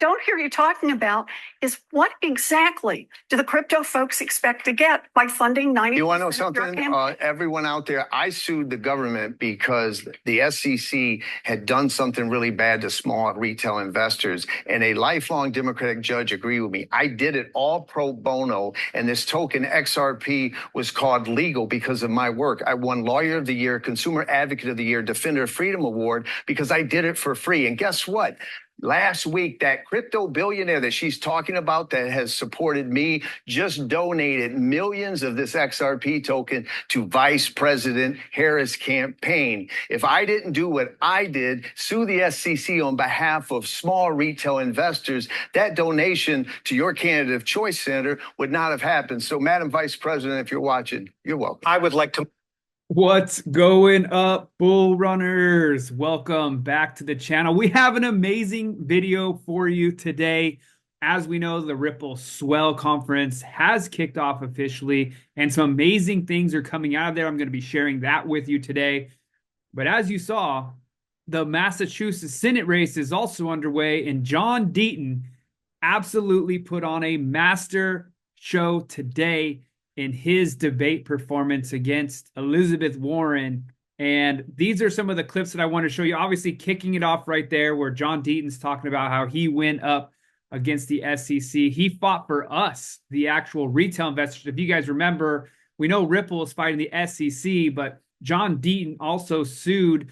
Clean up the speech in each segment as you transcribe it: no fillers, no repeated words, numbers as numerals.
don't hear you talking about is what exactly do the crypto folks expect to get by funding 90%? You want to know something? Everyone out there, I sued the government because the SEC had done something really bad to small retail investors, and a lifelong Democratic judge agreed with me. I did it all pro bono, and this token XRP was called legal because of my work. I won Lawyer of the Year, Consumer Advocate of the Year, Defender of Freedom Award because I did it for free. And guess what? Last week, that crypto billionaire that she's talking about that has supported me just donated millions of this XRP token to Vice President Harris' campaign. If I didn't do what I did, sue the SEC on behalf of small retail investors, that donation to your candidate of choice, Senator, would not have happened. So, Madam Vice President, if you're watching, you're welcome. I would like to... What's going up, bull runners? Welcome back to the channel. We have an amazing video for you today. As we know, the Ripple Swell conference has kicked off officially, and some amazing things are coming out of there. I'm going to be sharing that with you today. But as you saw, the Massachusetts Senate race is also underway, and John Deaton absolutely put on a master show today in his debate performance against Elizabeth Warren. And these are some of the clips that I want to show you. Obviously, kicking it off right there where John Deaton's talking about how he went up against the SEC. He fought for us, the actual retail investors. If you guys remember, we know Ripple is fighting the SEC, but John Deaton also sued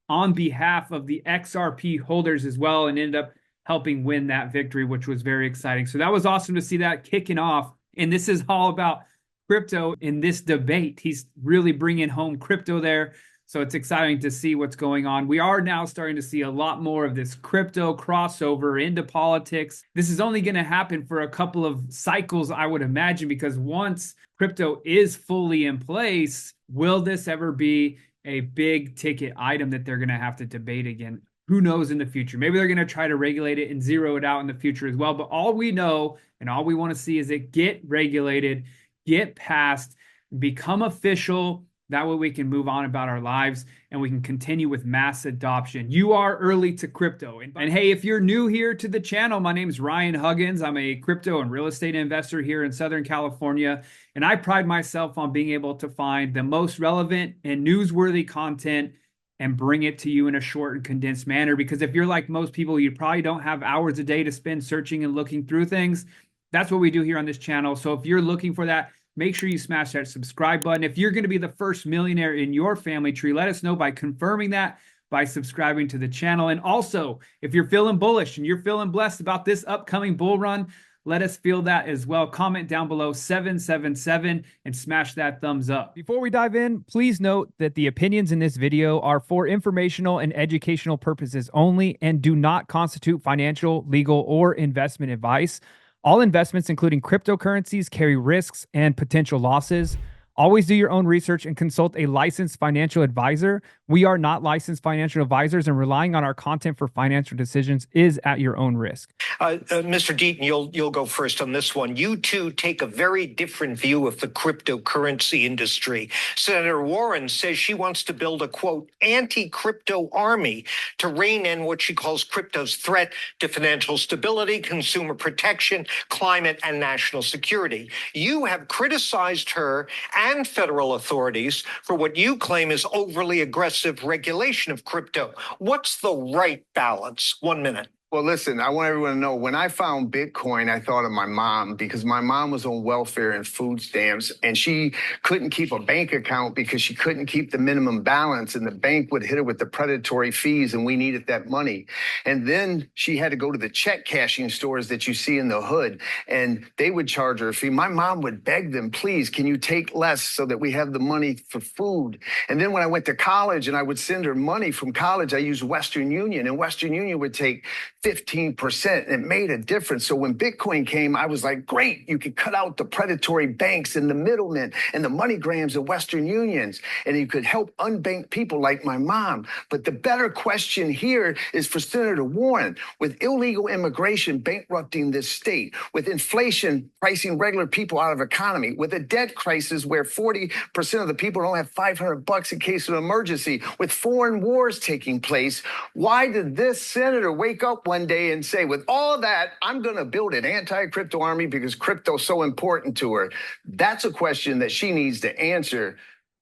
on behalf of the XRP holders as well and ended up helping win that victory, which was very exciting. So that was awesome to see that kicking off. And this is all about crypto in this debate. He's really bringing home crypto there. So it's exciting to see what's going on. We are now starting to see a lot more of this crypto crossover into politics. This is only going to happen for a couple of cycles, I would imagine, because once crypto is fully in place, will this ever be a big ticket item that they're going to have to debate again? Who knows in the future? Maybe they're going to try to regulate it and zero it out in the future as well. But all we know and all we want to see is it get regulated, get passed, become official. That way we can move on about our lives and we can continue with mass adoption. You are early to crypto. And hey, if you're new here to the channel, my name is Ryan Huggins. I'm a crypto and real estate investor here in Southern California. And I pride myself on being able to find the most relevant and newsworthy content and bring it to you in a short and condensed manner. Because if you're like most people, you probably don't have hours a day to spend searching and looking through things. That's what we do here on this channel. So if you're looking for that, make sure you smash that subscribe button. If you're going to be the first millionaire in your family tree, let us know by confirming that, by subscribing to the channel. And also, if you're feeling bullish and you're feeling blessed about this upcoming bull run, let us feel that as well. Comment down below 777 and smash that thumbs up. Before we dive in, please note that the opinions in this video are for informational and educational purposes only and do not constitute financial, legal, or investment advice. All investments, including cryptocurrencies, carry risks and potential losses. Always do your own research and consult a licensed financial advisor. We are not licensed financial advisors, and relying on our content for financial decisions is at your own risk. Mr. Deaton, you'll go first on this one. You two take a very different view of the cryptocurrency industry. Senator Warren says she wants to build a, quote, anti-crypto army to rein in what she calls crypto's threat to financial stability, consumer protection, climate, and national security. You have criticized her and federal authorities for what you claim is overly aggressive regulation of crypto. What's the right balance? 1 minute. Well, listen, I want everyone to know, when I found Bitcoin, I thought of my mom because my mom was on welfare and food stamps, and she couldn't keep a bank account because she couldn't keep the minimum balance, and the bank would hit her with the predatory fees, and we needed that money. And then she had to go to the check cashing stores that you see in the hood, and they would charge her a fee. My mom would beg them, please, can you take less so that we have the money for food? And then when I went to college and I would send her money from college, I used Western Union, and Western Union would take 15%. It made a difference. So when Bitcoin came, I was like, great, you could cut out the predatory banks and the middlemen and the MoneyGrams and Western Unions, and you could help unbanked people like my mom. But the better question here is for Senator Warren. With illegal immigration bankrupting this state, with inflation pricing regular people out of economy, with a debt crisis where 40% of the people don't have $500 in case of an emergency, with foreign wars taking place, why did this senator wake up one day and say, with all that, I'm going to build an anti-crypto army because crypto's so important to her? That's a question that she needs to answer.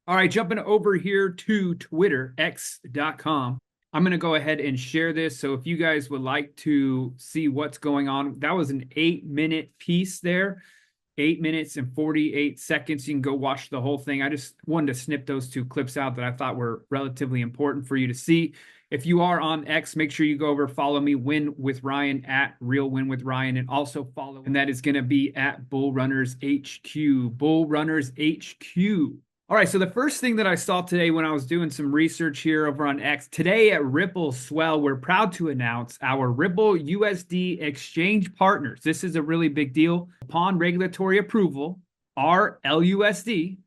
All right, jumping over here to Twitter, x.com. I'm going to go ahead and share this. So if you guys would like to see what's going on, that was an 8-minute piece there, 8 minutes and 48 seconds. You can go watch the whole thing. I just wanted to snip those 2 clips out that I thought were relatively important for you to see. If you are on X, make sure you go over, follow me, Win with Ryan, at Real Win with Ryan, and also follow, and that is going to be at Bull Runners HQ, Bull Runners HQ. All right, so the first thing that I saw today when I was doing some research here over on X, today at Ripple Swell, we're proud to announce our Ripple USD exchange partners. This is a really big deal. Upon regulatory approval, our LUSD,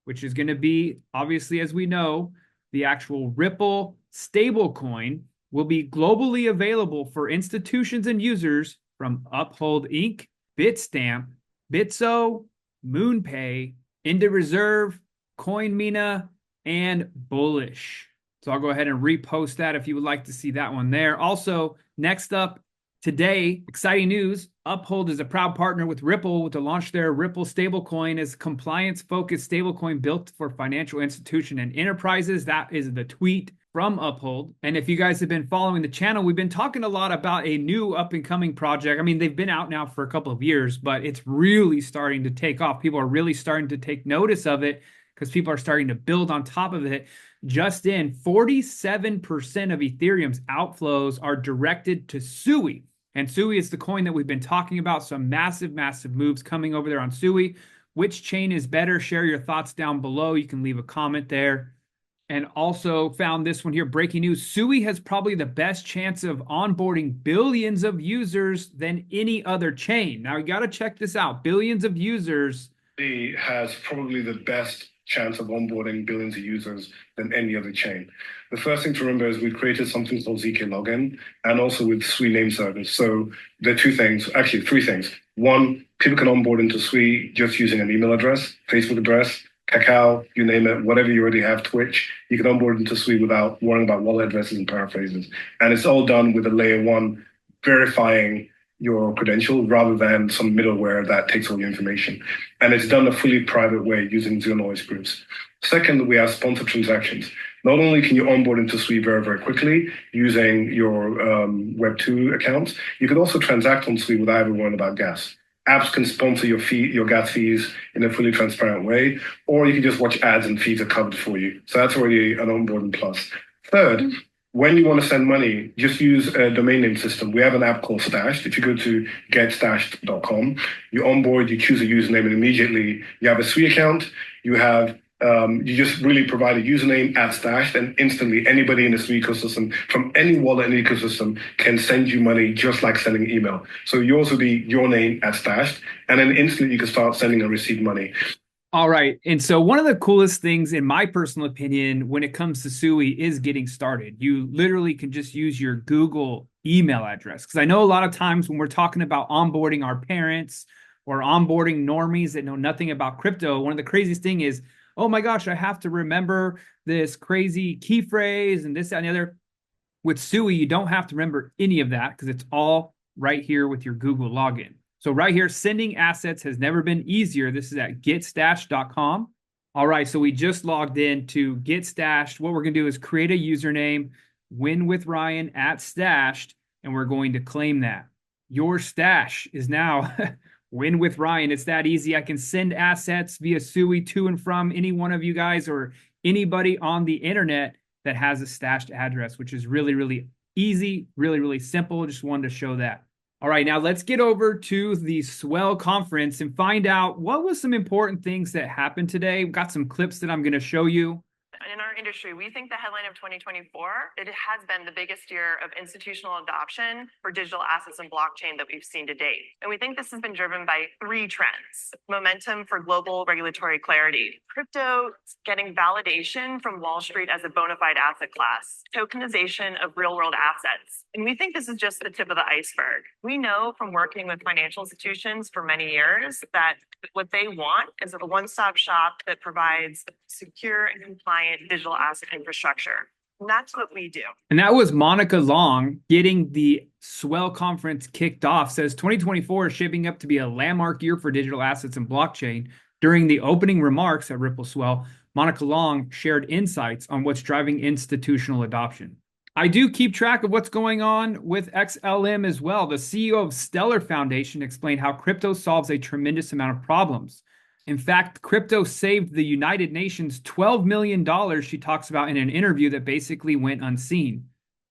which is going to be, obviously, as we know, the actual Ripple stablecoin, will be globally available for institutions and users from Uphold Inc., Bitstamp, Bitso, MoonPay, Into Reserve, CoinMina, and Bullish. So I'll go ahead and repost that if you would like to see that one there. Also, next up today, exciting news. Uphold is a proud partner with Ripple to launch their Ripple stablecoin as a compliance-focused stablecoin built for financial institutions and enterprises. That is the tweet from Uphold. And if you guys have been following the channel, we've been talking a lot about a new up-and-coming project. I mean, they've been out now for a couple of years, but it's really starting to take off. People are really starting to take notice of it, because people are starting to build on top of it. Just in, 47% of Ethereum's outflows are directed to Sui. And Sui is the coin that we've been talking about. Some massive, massive moves coming over there on Sui. Which chain is better? Share your thoughts down below. You can leave a comment there. And also found this one here, breaking news. Sui has probably the best chance of onboarding billions of users than any other chain. Now, you got to check this out. Billions of users. Sui has probably the best chance of onboarding billions of users than any other chain. The first thing to remember is we created something called ZK Login and also with Sui name service. So there are 2 things, actually 3 things. 1, people can onboard into Sui just using an email address, Facebook address, Kakao, you name it, whatever you already have, Twitch, you can onboard into Sui without worrying about wallet addresses and paraphrases. And it's all done with a layer 1 verifying your credentials rather than some middleware that takes all your information. And it's done a fully private way using zero noise groups. Second, we have sponsored transactions. Not only can you onboard into Swee very, very quickly using your Web2 accounts, you can also transact on Swee without ever worrying about gas. Apps can sponsor your gas fees in a fully transparent way, or you can just watch ads and fees are covered for you. So that's already an onboarding plus. Third, when you want to send money, just use a domain name system. We have an app called Stashed. If you go to getstashed.com, you onboard, you choose a username, and immediately you have a Swee account. You have you just really provide a username at Stashed, and instantly anybody in the Swee ecosystem from any wallet in the ecosystem can send you money just like sending email. So yours will be your name at Stashed, and then instantly you can start sending and receive money. All right. And so one of the coolest things, in my personal opinion, when it comes to Sui is getting started. You literally can just use your Google email address. Because I know a lot of times when we're talking about onboarding our parents or onboarding normies that know nothing about crypto, one of the craziest thing is, oh my gosh, I have to remember this crazy key phrase and this, that, and the other. With Sui, you don't have to remember any of that because it's all right here with your Google login. So right here, sending assets has never been easier. This is at getstashed.com. All right, so we just logged in to GetStashed. What we're going to do is create a username, winwithryan at Stashed, and we're going to claim that. Your stash is now Win with Ryan. It's that easy. I can send assets via Sui to and from any one of you guys or anybody on the internet that has a stashed address, which is really, really easy, really, really simple. Just wanted to show that. All right, now let's get over to the Swell conference and find out what was some important things that happened today. We've got some clips that I'm going to show you. In our industry, we think the headline of 2024, it has been the biggest year of institutional adoption for digital assets and blockchain that we've seen to date. And we think this has been driven by 3 trends. Momentum for global regulatory clarity, crypto getting validation from Wall Street as a bona fide asset class, tokenization of real world assets. And we think this is just the tip of the iceberg. We know from working with financial institutions for many years that what they want is a one-stop shop that provides secure and compliant digital asset infrastructure. And that's what we do. And that was Monica Long getting the Swell conference kicked off. Says 2024 is shaping up to be a landmark year for digital assets and blockchain. During the opening remarks at Ripple Swell, Monica Long shared insights on what's driving institutional adoption. I do keep track of what's going on with XLM as well. The CEO of Stellar Foundation explained how crypto solves a tremendous amount of problems. In fact, crypto saved the United Nations $12 million, she talks about in an interview that basically went unseen.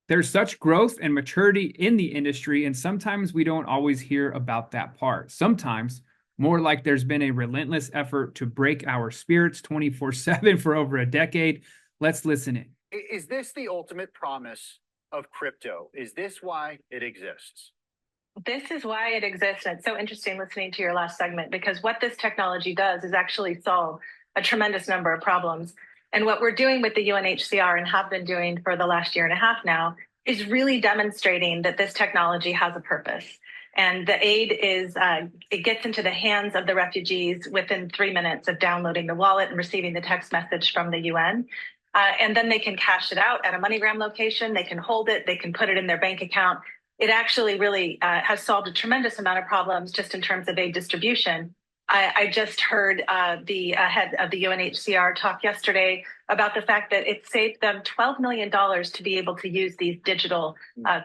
There's such growth and maturity in the industry, and sometimes we don't always hear about that part. Sometimes, more like there's been a relentless effort to break our spirits 24/7 for over a decade. Let's listen in. Is this the ultimate promise of crypto? Is this why it exists? This is why it exists. And it's so interesting listening to your last segment, because what this technology does is actually solve a tremendous number of problems. And what we're doing with the UNHCR and have been doing for the last year and a half now is really demonstrating that this technology has a purpose. And the aid is, it gets into the hands of the refugees within 3 minutes of downloading the wallet and receiving the text message from the UN. And then they can cash it out at a MoneyGram location. They can hold it. They can put it in their bank account. It actually really has solved a tremendous amount of problems just in terms of aid distribution. I just heard the head of the UNHCR talk yesterday about the fact that it saved them $12 million to be able to use these digital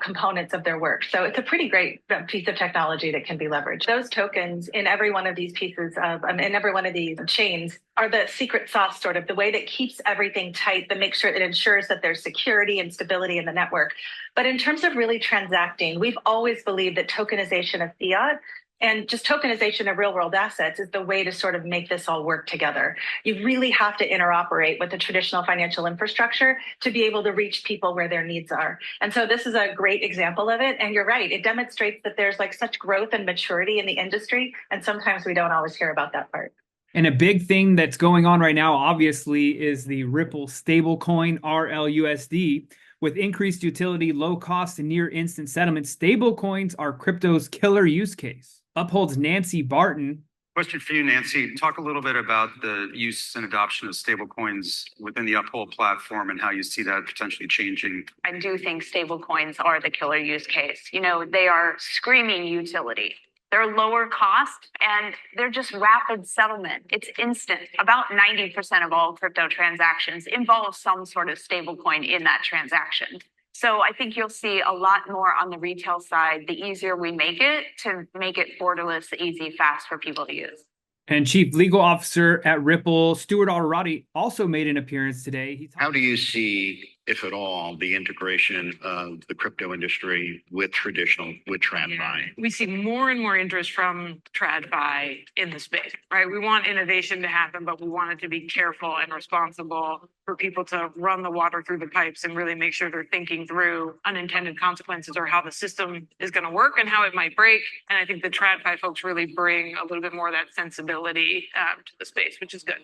components of their work. So it's a pretty great piece of technology that can be leveraged. Those tokens in every one of these pieces of, in every one of these chains are the secret sauce, sort of the way that keeps everything tight, that makes sure it ensures that there's security and stability in the network. But in terms of really transacting, we've always believed that tokenization of fiat and just tokenization of real world assets is the way to sort of make this all work together. You really have to interoperate with the traditional financial infrastructure to be able to reach people where their needs are. And so this is a great example of it. And you're right, it demonstrates that there's like such growth and maturity in the industry. And sometimes we don't always hear about that part. And a big thing that's going on right now, obviously, is the Ripple stablecoin RLUSD. With increased utility, low cost, and near instant settlement, stablecoins are crypto's killer use case. Uphold's Nancy Barton. Question for you, Nancy. Talk a little bit about the use and adoption of stablecoins within the Uphold platform and how you see that potentially changing. I do think stablecoins are the killer use case. You know, they are screaming utility. They're lower cost and they're just rapid settlement. It's instant. About 90% of all crypto transactions involve some sort of stablecoin in that transaction. So I think you'll see a lot more on the retail side, the easier we make it to make it borderless, easy, fast for people to use. And Chief Legal Officer at Ripple, Stuart Alrati, also made an appearance today. How do you see, if at all, the integration of the crypto industry with TradFi? We see more and more interest from TradFi in the space, right? We want innovation to happen, but we want it to be careful and responsible for people to run the water through the pipes and really make sure they're thinking through unintended consequences or how the system is going to work and how it might break. And I think the TradFi folks really bring a little bit more of that sensibility to the space, which is good.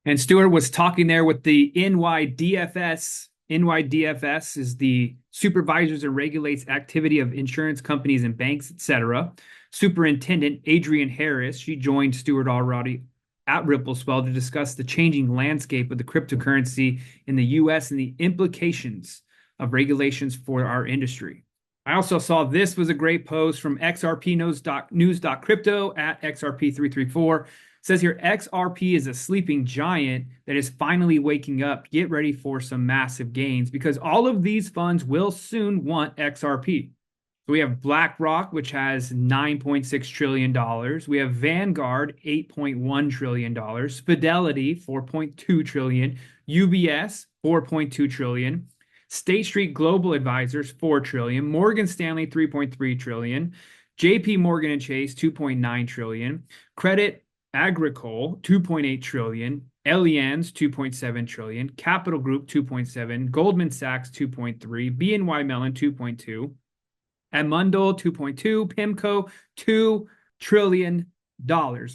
And Stuart was talking there with the NYDFS. NYDFS is the supervisors and regulates activity of insurance companies and banks, etc. Superintendent Adrian Harris, she joined Stuart Alrati at Ripple Swell to discuss the changing landscape of the cryptocurrency in the U.S. and the implications of regulations for our industry. I also saw this was a great post from xrpnews.crypto at xrp334. Says here, XRP is a sleeping giant that is finally waking up. Get ready for some massive gains because all of these funds will soon want XRP. So we have BlackRock, which has $9.6 trillion. We have Vanguard, $8.1 trillion. Fidelity, $4.2 trillion. UBS, $4.2 trillion. State Street Global Advisors, $4 trillion. Morgan Stanley, $3.3 trillion. JP Morgan and Chase, $2.9 trillion. Credit Agricole, $2.8 trillion. Allianz, $2.7 trillion. Capital Group, $2.7. Goldman Sachs, $2.3. BNY Mellon, $2.2. Edmundo, $2.2. PIMCO, $2 trillion,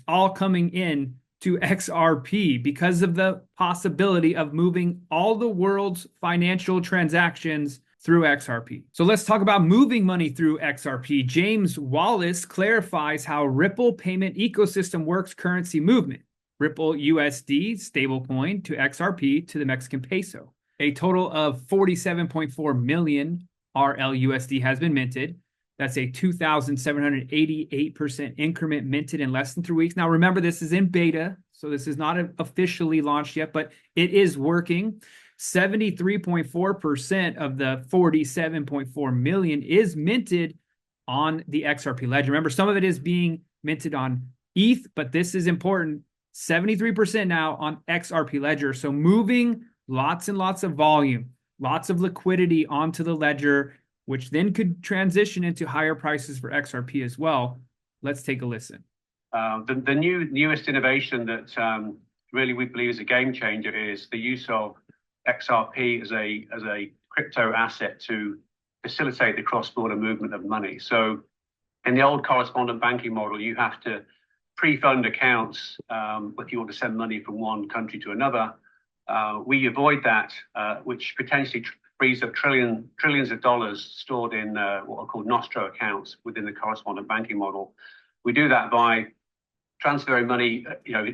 all coming in to XRP because of the possibility of moving all the world's financial transactions through XRP. So let's talk about moving money through XRP. James Wallace clarifies how Ripple payment ecosystem works currency movement. Ripple USD stablecoin to XRP to the Mexican peso. A total of 47.4 million RLUSD has been minted. That's a 2,788% increment minted in less than 3 weeks. Now, remember, this is in beta, so this is not officially launched yet, but it is working. 73.4% of the 47.4 million is minted on the XRP ledger. Remember, some of it is being minted on ETH, but this is important. 73% now on XRP ledger. So moving lots and lots of volume, lots of liquidity onto the ledger, which then could transition into higher prices for XRP as well. Let's take a listen. The newest innovation that really we believe is a game changer is the use of XRP as a crypto asset to facilitate the cross-border movement of money. So in the old correspondent banking model, you have to pre-fund accounts if you want to send money from one country to another. We avoid that, which potentially frees up trillions of dollars stored in what are called Nostro accounts within the correspondent banking model. We do that by transferring money,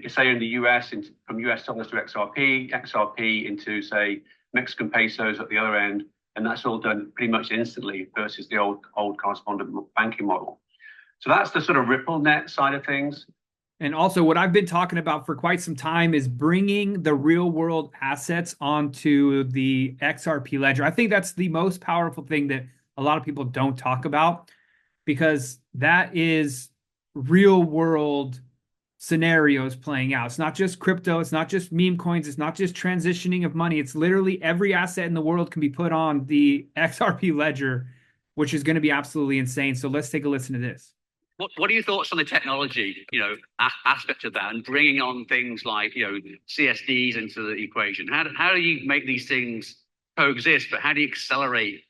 say in the US, from US dollars to XRP into, say, Mexican pesos at the other end, and that's all done pretty much instantly versus the old correspondent banking model. So that's the sort of Ripple net side of things. And also what I've been talking about for quite some time is bringing the real world assets onto the XRP ledger. I think that's the most powerful thing that a lot of people don't talk about, because that is real world scenarios playing out. It's not just crypto. It's not just meme coins. It's not just transitioning of money. It's literally every asset in the world can be put on the XRP ledger, which is going to be absolutely insane. So let's take a listen to this. What are your thoughts on the technology, aspect of that, and bringing on things like, CSDs into the equation? How do you make these things coexist, but how do you accelerate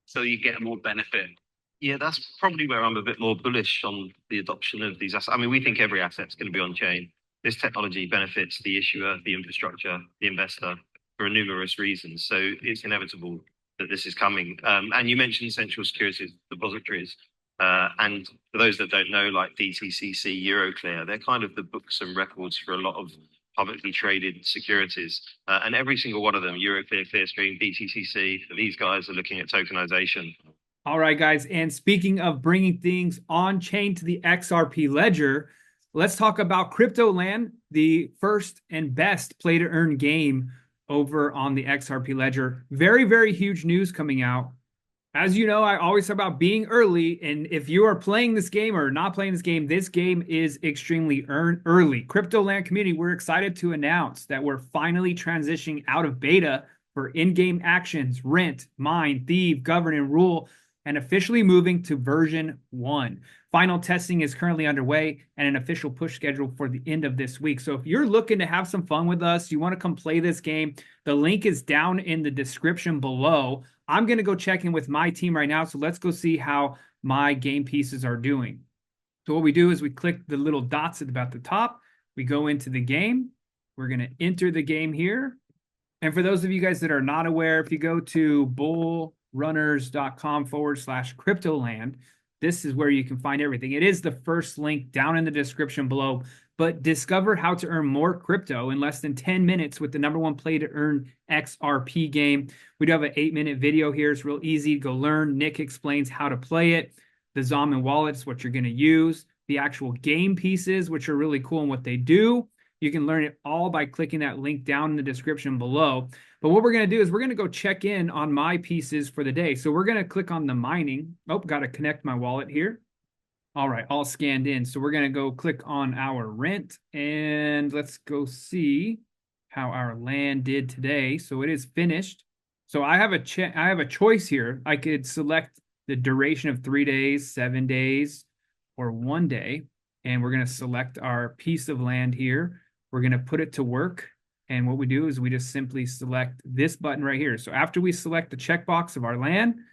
so you get more benefit? Yeah, that's probably where I'm a bit more bullish on the adoption of these assets. I mean, we think every asset's going to be on chain. This technology benefits the issuer, the infrastructure, the investor for numerous reasons. So it's inevitable that this is coming. And you mentioned central securities depositories. And for those that don't know, like DTCC, Euroclear, they're kind of the books and records for a lot of publicly traded securities. And every single one of them, Euroclear, Clearstream, DTCC, these guys are looking at tokenization. All right, guys. And speaking of bringing things on chain to the XRP ledger, let's talk about CryptoLand, the first and best play to earn game over on the XRP ledger. Very, very huge news coming out. As you know, I always talk about being early, and if you are playing this game or not playing this game is extremely early. CryptoLand community, we're excited to announce that we're finally transitioning out of beta for in-game actions, rent, mine, thieve, govern, and rule, and officially moving to version 1. Final testing is currently underway and an official push schedule for the end of this week. So if you're looking to have some fun with us, you want to come play this game, the link is down in the description below. I'm going to go check in with my team right now. So let's go see how my game pieces are doing. So what we do is we click the little dots at about the top. We go into the game. We're going to enter the game here. And for those of you guys that are not aware, if you go to bullrunners.com/CryptoLand, this is where you can find everything. It is the first link down in the description below. But discover how to earn more crypto in less than 10 minutes with the #1 play to earn XRP game. We do have an 8-minute video here. It's real easy to go learn. Nick explains how to play it. The Zomin wallets, what you're going to use. The actual game pieces, which are really cool and what they do. You can learn it all by clicking that link down in the description below. But what we're going to do is we're going to go check in on my pieces for the day. So we're going to click on the mining. Oh, got to connect my wallet here. All right, all scanned in. So we're going to go click on our rent and let's go see how our land did today. So it is finished. So I have a choice here. I could select the duration of 3 days, 7 days, or 1 day. And we're going to select our piece of land here. We're going to put it to work. And what we do is we just simply select this button right here. So after we select the checkbox of our land,